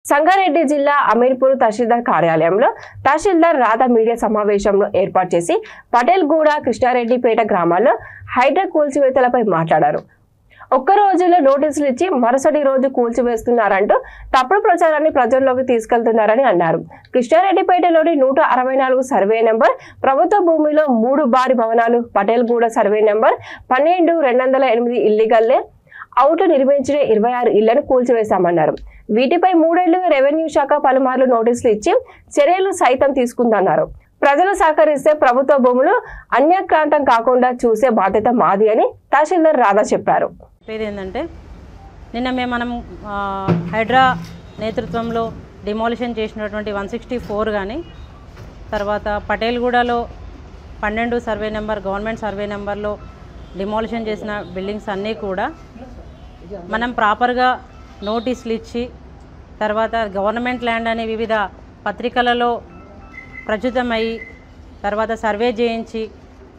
సంగారెడ్డి జిల్లా అమీర్పూర్ తహసీల్దార్ కార్యాలయంలో తహసీల్దార్ రాధా మీడియా సమావేశంలో ఏర్పాటు చేసి పటేల్గూడ కృష్ణారెడ్డిపేట గ్రామాల్లో హైడ్రా కూల్చివేతలపై మాట్లాడారు. ఒక్క రోజులో నోటీసులు ఇచ్చి మరుసటి రోజు కూల్చివేస్తున్నారంటూ తప్పుడు ప్రచారాన్ని ప్రజల్లోకి తీసుకెళ్తున్నారని అన్నారు. కృష్ణారెడ్డిపేటలోని 164 సర్వే నెంబర్ ప్రభుత్వ భూమిలో 3 భారీ భవనాలు, పటేల్గూడ సర్వే నెంబర్ 12-208 ఇల్లీగల్లే అవుట్ నిర్మించిన 26 ఇళ్లను కూల్చివేశామన్నారు. వీటిపై 3 ఏళ్లుగా రెవెన్యూ శాఖ పలుమార్లు నోటీసులు ఇచ్చి చర్యలు సైతం తీసుకుందన్నారు. ప్రజలు సహకరిస్తే ప్రభుత్వ భూములు అన్యాక్రాంతం కాకుండా చూసే బాధ్యత మాది అని తహసీల్దార్ రాధా చెప్పారు. ఏంటంటే నిన్న మనం హైడ్రా నేతృత్వంలో డిమాలిషన్ చేసినటువంటి 164 కానీ తర్వాత పటేల్గూడలో 12 సర్వే నెంబర్ గవర్నమెంట్ సర్వే నెంబర్లో డిమాలిషన్ చేసిన బిల్డింగ్స్ అన్నీ కూడా మనం ప్రాపర్గా నోటీసులు ఇచ్చి తర్వాత గవర్నమెంట్ ల్యాండ్ అనే వివిధ పత్రికలలో ప్రచురితమయ్యి తర్వాత సర్వే చేయించి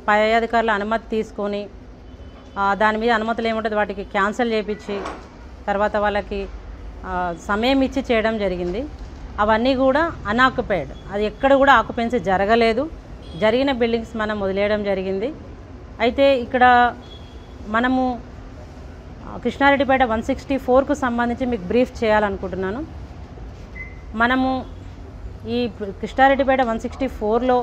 పై అధికారుల అనుమతి తీసుకొని దాని మీద అనుమతులు ఏముంటుంది వాటికి క్యాన్సిల్ చేయించి తర్వాత వాళ్ళకి సమయం ఇచ్చి చేయడం జరిగింది. అవన్నీ కూడా అన్ఆక్యుపైడ్, అది ఎక్కడ కూడా ఆక్యుపెన్సీ జరగలేదు. జరిగిన బిల్డింగ్స్ మనం వదిలేయడం జరిగింది. అయితే ఇక్కడ మనము కృష్ణారెడ్డిపేట 164కు సంబంధించి మీకు బ్రీఫ్ చేయాలనుకుంటున్నాను. మనము ఈ కృష్ణారెడ్డిపేట 164లో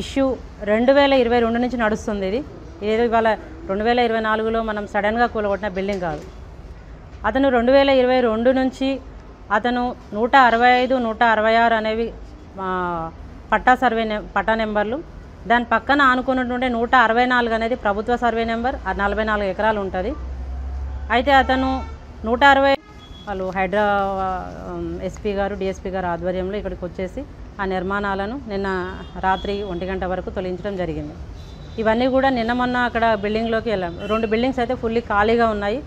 ఇష్యూ 2022 నుంచి నడుస్తుంది. ఇదేదో ఇవాళ 2024లో మనం సడన్గా కూలగొట్టిన బిల్డింగ్ కాదు. అతను 2022 నుంచి అతను 165, 166 అనేవి పట్టా నెంబర్లు, దాని పక్కన ఆనుకున్నటువంటి 164 అనేది ప్రభుత్వ సర్వే నెంబర్, 44 ఎకరాలు ఉంటుంది. అయితే అతను 160 వాళ్ళు హైడ్రా ఎస్పీ గారు డిఎస్పీ గారు ఆధ్వర్యంలో ఇక్కడికి వచ్చేసి ఆ నిర్మాణాలను నిన్న రాత్రి 1 గంట వరకు తొలగించడం జరిగింది. ఇవన్నీ కూడా నిన్న మొన్న అక్కడ బిల్డింగ్లోకి వెళ్ళాం. 2 బిల్డింగ్స్ అయితే ఫుల్లీ ఖాళీగా ఉన్నాయి.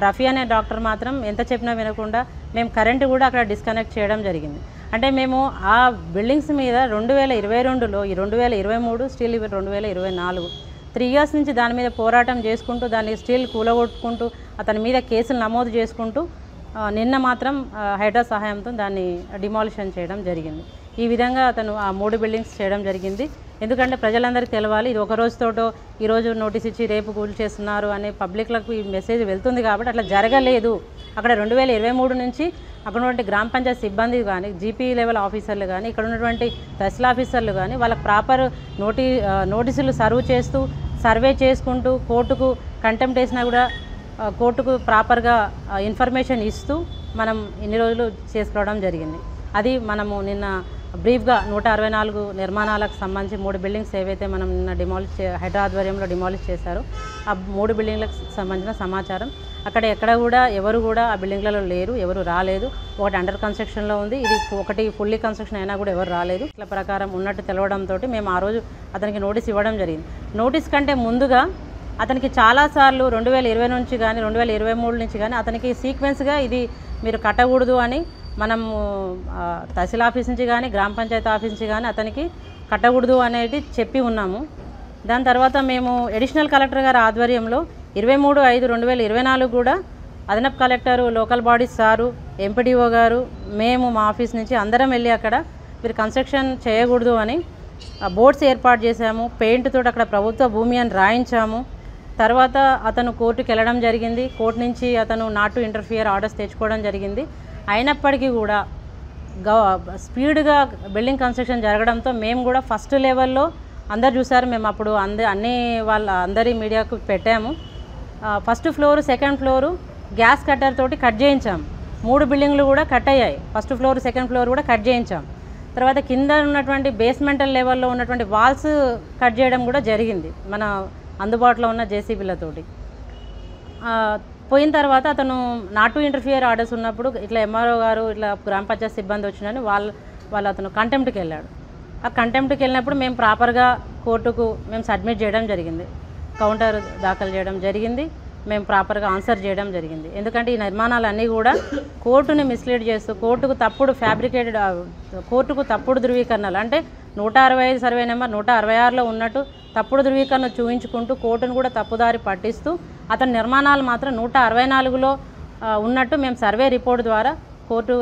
రఫీ అనే డాక్టర్ మాత్రం ఎంత చెప్పినా వినకుండా మేము కరెంటు కూడా అక్కడ డిస్కనెక్ట్ చేయడం జరిగింది. అంటే మేము ఆ బిల్డింగ్స్ మీద 2022లో ఈ 2023 స్టిల్ 2024 3 ఇయర్స్ నుంచి దాని మీద పోరాటం చేసుకుంటూ దాన్ని స్టిల్ కూలగొట్టుకుంటూ అతని మీద కేసులు నమోదు చేసుకుంటూ నిన్న మాత్రం హైడ్రా సహాయంతో దాన్ని డిమాలిషన్ చేయడం జరిగింది. ఈ విధంగా అతను ఆ 3 బిల్డింగ్స్ చేయడం జరిగింది. ఎందుకంటే ప్రజలందరికీ తెలవాలి, ఇది ఒక రోజుతోటో ఈరోజు నోటీస్ ఇచ్చి రేపు కూల్ చేస్తున్నారు అనే పబ్లిక్లకు ఈ మెసేజ్ వెళ్తుంది. కాబట్టి అట్లా జరగలేదు. అక్కడ 2023 నుంచి అక్కడ ఉన్నటువంటి గ్రామ పంచాయతీ సిబ్బంది కానీ, జీపీ లెవెల్ ఆఫీసర్లు కానీ, ఇక్కడ ఉన్నటువంటి తహసీల్ ఆఫీసర్లు కానీ వాళ్ళకి ప్రాపర్ నోటీసులు సర్వ్ చేస్తూ సర్వే చేసుకుంటూ కోర్టుకు కంటెంప్ట్ వేసినా కూడా కోర్టుకు ప్రాపర్గా ఇన్ఫర్మేషన్ ఇస్తూ మనం ఇన్ని రోజులు చేసుకోవడం జరిగింది. అది మనము నిన్న బ్రీఫ్గా 164 నిర్మాణాలకు సంబంధించి 3 బిల్డింగ్స్ ఏవైతే మనం నిన్న హైడ్రా ఆధ్వర్యంలో డిమాలిష్ చేశారో ఆ 3 బిల్డింగ్లకు సంబంధించిన సమాచారం. అక్కడ ఎక్కడ కూడా ఎవరు కూడా ఆ బిల్డింగ్లలో లేరు, ఎవరు రాలేదు. ఒకటి అండర్ కన్స్ట్రక్షన్లో ఉంది, ఇది ఒకటి ఫుల్లీ కన్స్ట్రక్షన్ అయినా కూడా ఎవరు రాలేదు. ఇట్లా ప్రకారం ఉన్నట్టు తెలవడంతో మేము ఆ రోజు అతనికి నోటీస్ ఇవ్వడం జరిగింది. నోటీస్ కంటే ముందుగా అతనికి చాలాసార్లు 2020 నుంచి కానీ 2023 నుంచి కానీ అతనికి సీక్వెన్స్గా ఇది మీరు కట్టకూడదు అని మనము తహసీల్ ఆఫీస్ నుంచి కానీ గ్రామ పంచాయతీ ఆఫీస్ నుంచి కానీ అతనికి కట్టకూడదు అనేది చెప్పి ఉన్నాము. దాని తర్వాత మేము అడిషనల్ కలెక్టర్ గారి ఆధ్వర్యంలో 23/5/2024 కూడా అదనపు collector, local bodies sir, MPDO గారు, మేము మా ఆఫీస్ నుంచి అందరం వెళ్ళి అక్కడ మీరు కన్స్ట్రక్షన్ చేయకూడదు అని బోర్డ్స్ ఏర్పాటు చేశాము. పెయింట్ తోటి అక్కడ ప్రభుత్వ భూమి అని రాయించాము. తర్వాత అతను కోర్టుకు వెళ్ళడం జరిగింది. కోర్టు నుంచి అతను నాట్ టు ఇంటర్ఫియర్ ఆర్డర్స్ తెచ్చుకోవడం జరిగింది. అయినప్పటికీ కూడా స్పీడ్గా బిల్డింగ్ కన్స్ట్రక్షన్ జరగడంతో మేము కూడా ఫస్ట్ లెవెల్లో అందరు చూసారు, మేము అప్పుడు అందరి మీడియాకు పెట్టాము. First floor, second floor gas cutter తోటి కట్ చేయించాము. 3 బిల్డింగ్లు కూడా కట్ అయ్యాయి. ఫస్ట్ ఫ్లోర్, సెకండ్ ఫ్లోర్ కూడా కట్ చేయించాం. తర్వాత కింద ఉన్నటువంటి బేస్మెంటల్ లెవెల్లో ఉన్నటువంటి వాల్స్ కట్ చేయడం కూడా జరిగింది మన అందుబాటులో ఉన్న జేసీబీలతోటి. పోయిన తర్వాత అతను నాట్ టు ఇంటర్ఫియర్ ఆర్డర్స్ ఉన్నప్పుడు ఇట్లా ఎంఆర్ఓ గారు ఇట్లా గ్రామ పంచాయతీ సిబ్బంది వచ్చినని వాళ్ళు అతను కంటెంప్ట్కి వెళ్ళాడు. ఆ కంటెంప్ట్కి వెళ్ళినప్పుడు మేము ప్రాపర్గా కోర్టుకు మేము సబ్మిట్ చేయడం జరిగింది, కౌంటర్ దాఖలు చేయడం జరిగింది, మేము ప్రాపర్గా ఆన్సర్ చేయడం జరిగింది. ఎందుకంటే ఈ నిర్మాణాలన్నీ కూడా కోర్టుని మిస్లీడ్ చేస్తూ కోర్టుకు తప్పుడు ధృవీకరణలు అంటే 165 సర్వే నెంబర్ 166లో ఉన్నట్టు తప్పుడు ధృవీకరణ చూపించుకుంటూ కోర్టును కూడా తప్పుదారి పట్టిస్తూ అతని నిర్మాణాలు మాత్రం 164లో ఉన్నట్టు మేము సర్వే రిపోర్ట్ ద్వారా కోర్టు